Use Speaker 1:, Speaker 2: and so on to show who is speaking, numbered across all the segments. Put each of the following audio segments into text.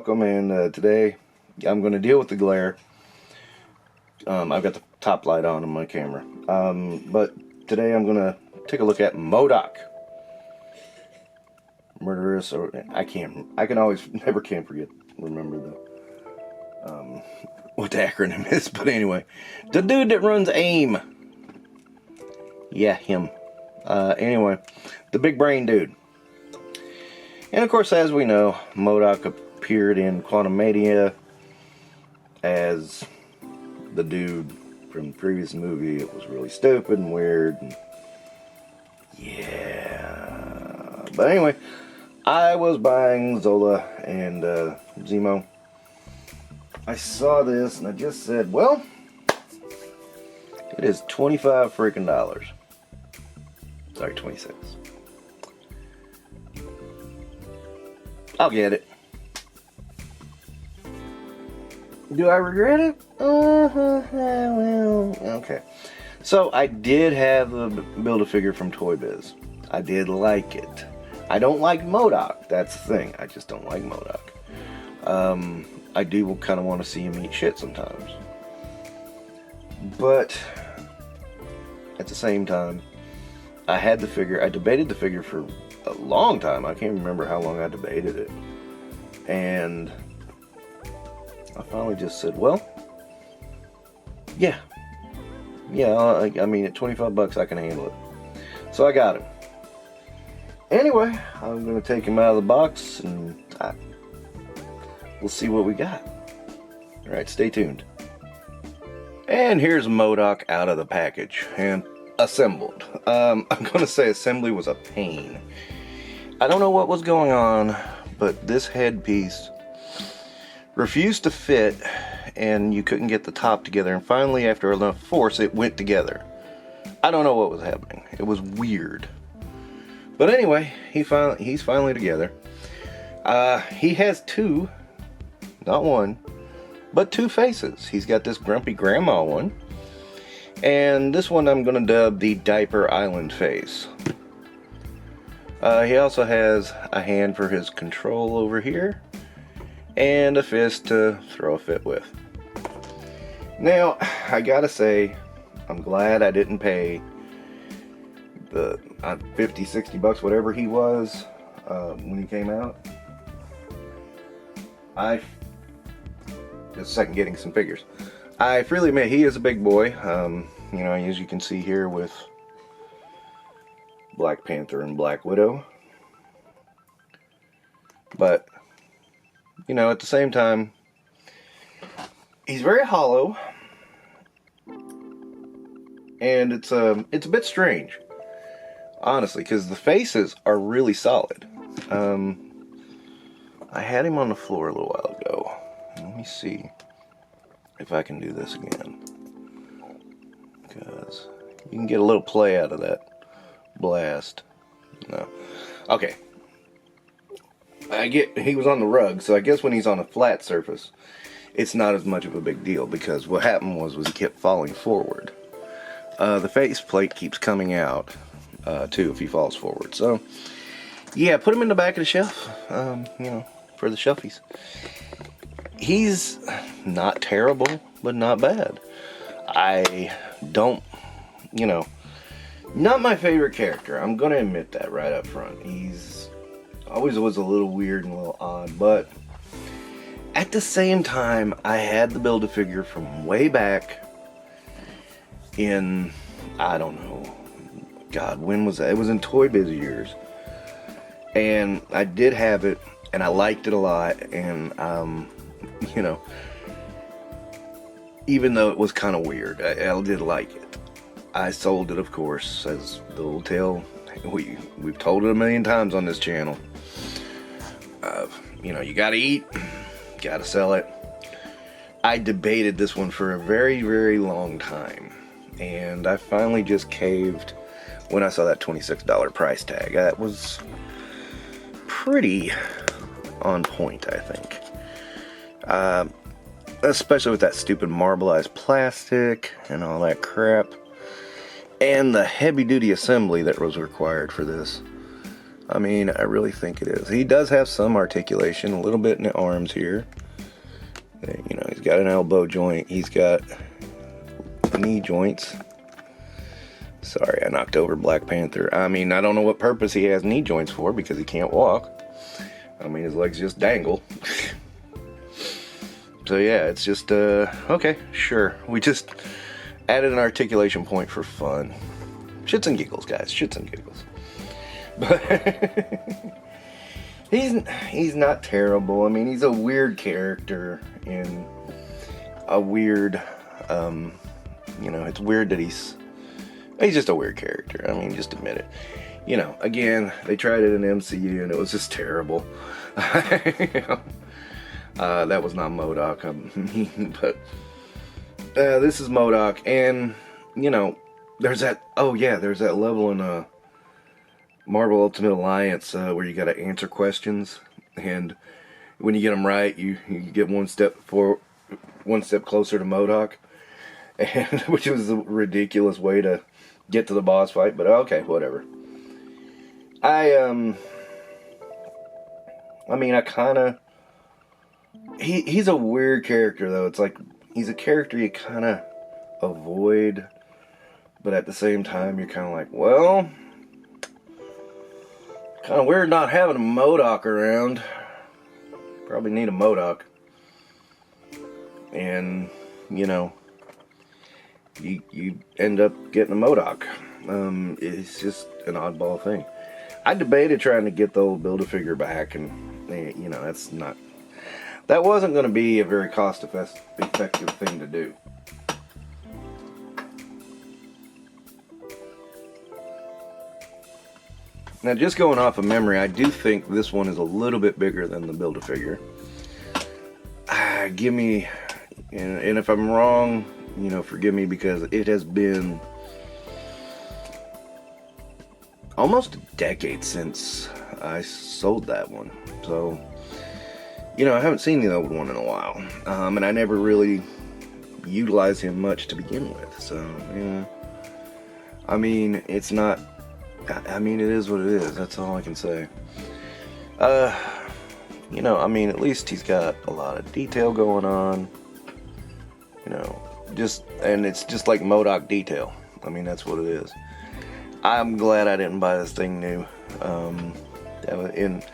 Speaker 1: welcome, and today I'm going to deal with the glare. I've got the top light on my camera, but today I'm going to take a look at MODOK. Murderous, or I can always, never can remember what the acronym is, but anyway, the dude that runs AIM. Yeah, him. Anyway, the big brain dude. And of course, as we know, MODOK appeared in Quantum Mania as the dude from the previous movie. It was really stupid and weird. And yeah. But anyway, I was buying Zola and Zemo. I saw this and I just said, well, it is $25 freaking dollars. Sorry, 26. I'll get it. Do I regret it? Well, okay. So I did have a Build-A-Figure from Toy Biz. I did like it. I don't like MODOK. That's the thing. I just don't like MODOK. I do kind of want to see him eat shit sometimes. But at the same time, I had the figure. I debated the figure for a long time. I can't remember how long I debated it. And I finally just said, well, yeah, I mean, at 25 bucks I can handle it. So I got him. Anyway, I'm going to take him out of the box and we'll see what we got. Alright, stay tuned. And here's MODOK out of the package and assembled. I'm going to say assembly was a pain. I don't know what was going on, but this headpiece refused to fit and you couldn't get the top together, and finally after enough force it went together. I don't know what was happening. It was weird. But anyway, he's finally together. He has two, not one, but two faces. He's got this grumpy grandma one, and this one I'm going to dub the Diaper Island face. He also has a hand for his control over here, and a fist to throw a fit with. Now, I gotta say, I'm glad I didn't pay the 50, 60 bucks, whatever he was, when he came out. Just a second getting some figures. I freely admit he is a big boy, you know, as you can see here with Black Panther and Black Widow. But, you know, at the same time, he's very hollow, and it's a bit strange, honestly, because the faces are really solid. I had him on the floor a little while ago. Let me see if I can do this again, because you can get a little play out of that blast. No. Okay. He was on the rug, so I guess when he's on a flat surface, it's not as much of a big deal, because what happened was he kept falling forward. The face plate keeps coming out, too, if he falls forward. So, yeah, put him in the back of the shelf, you know, for the shelfies. He's not terrible, but not bad. I don't, you know, not my favorite character. I'm going to admit that right up front. He's always was a little weird and a little odd, but at the same time, I had the Build-A-Figure from way back in, I don't know, God, when was that? It was in Toy Biz years. And I did have it, and I liked it a lot, and, you know, even though it was kind of weird, I did like it. I sold it, of course, as the old tale. We've told it a million times on this channel. You know, you gotta eat, gotta sell it. I debated this one for a very, very long time, and I finally just caved when I saw that $26 price tag. That was pretty on point, I think. Especially with that stupid marbleized plastic and all that crap. And the heavy-duty assembly that was required for this. I mean, I really think it is. He does have some articulation, a little bit in the arms here. You know, he's got an elbow joint. He's got knee joints. Sorry, I knocked over Black Panther. I mean, I don't know what purpose he has knee joints for, because he can't walk. I mean, his legs just dangle. So yeah, it's just, okay, sure. We just added an articulation point for fun. Shits and giggles, guys, shits and giggles. But he's not terrible. I mean, he's a weird character, and a weird, you know, it's weird that he's just a weird character. I mean, just admit it. You know, again, they tried it in MCU and it was just terrible. You know, that was not MODOK. But this is MODOK, and you know, there's that. Oh yeah, there's that level in Marvel Ultimate Alliance where you got to answer questions, and when you get them right, you get one step closer to MODOK, and which was a ridiculous way to get to the boss fight. But okay, whatever. I mean, I kind of. He's a weird character, though. It's like, he's a character you kind of avoid, but at the same time, you're kind of like, well, kind of weird not having a MODOK around. Probably need a MODOK. And, you know, you end up getting a MODOK. It's just an oddball thing. I debated trying to get the old Build-A-Figure back, and, you know, that wasn't going to be a very cost-effective thing to do. Now, just going off of memory, I do think this one is a little bit bigger than the Build-A-Figure. Give me, and if I'm wrong, you know, forgive me, because it has been almost a decade since I sold that one. So, you know, I haven't seen the old one in a while. And I never really utilized him much to begin with. So, yeah. I mean, it's not... I mean, it is what it is. That's all I can say. You know, I mean, at least he's got a lot of detail going on. You know, and it's just like MODOK detail. I mean, that's what it is. I'm glad I didn't buy this thing new. And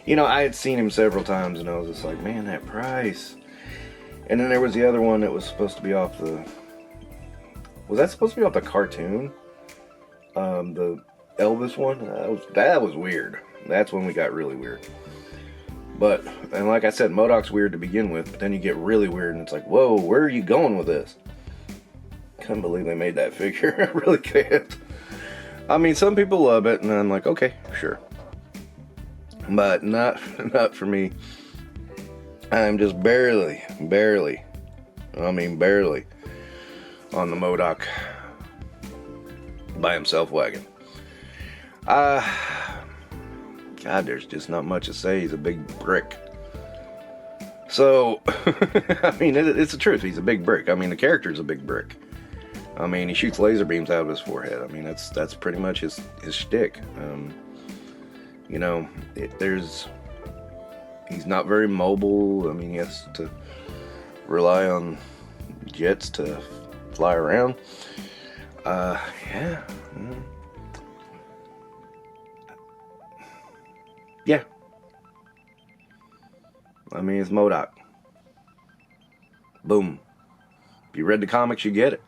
Speaker 1: you know, I had seen him several times, and I was just like, man, that price. And then there was the other one that was supposed to be off the... Was that supposed to be off the cartoon? The Elvis one? That was weird. That's when we got really weird. But, and like I said, MODOK's weird to begin with, but then you get really weird, and it's like, whoa, where are you going with this? Can't believe they made that figure. I really can't. I mean, some people love it, and I'm like, okay, sure. But not for me. I'm just barely on the MODOK by himself wagon. God, there's just not much to say. He's a big brick. So, I mean, it's the truth. He's a big brick. I mean, the character's a big brick. I mean, he shoots laser beams out of his forehead. I mean, that's pretty much his shtick. You know, he's not very mobile. I mean, he has to rely on jets to fly around. Yeah. Yeah. I mean, it's MODOK. Boom. If you read the comics, you get it.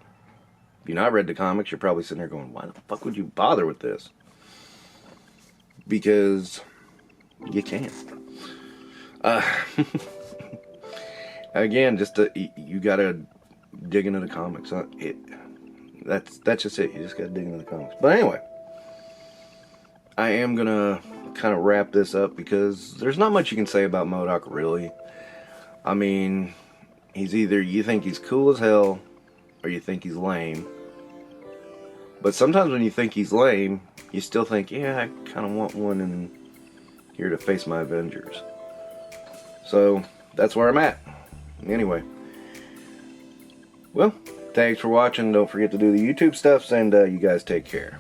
Speaker 1: If you've not read the comics, you're probably sitting there going, why the fuck would you bother with this? Because you can't. Again, you gotta dig into the comics. That's just it. You just gotta dig into the comics. But anyway, I am gonna kind of wrap this up because there's not much you can say about MODOK, really. I mean, he's either you think he's cool as hell or you think he's lame. But sometimes when you think he's lame, you still think, yeah, I kind of want one in here to face my Avengers. So, that's where I'm at. Anyway. Well, thanks for watching. Don't forget to do the YouTube stuff, and you guys take care.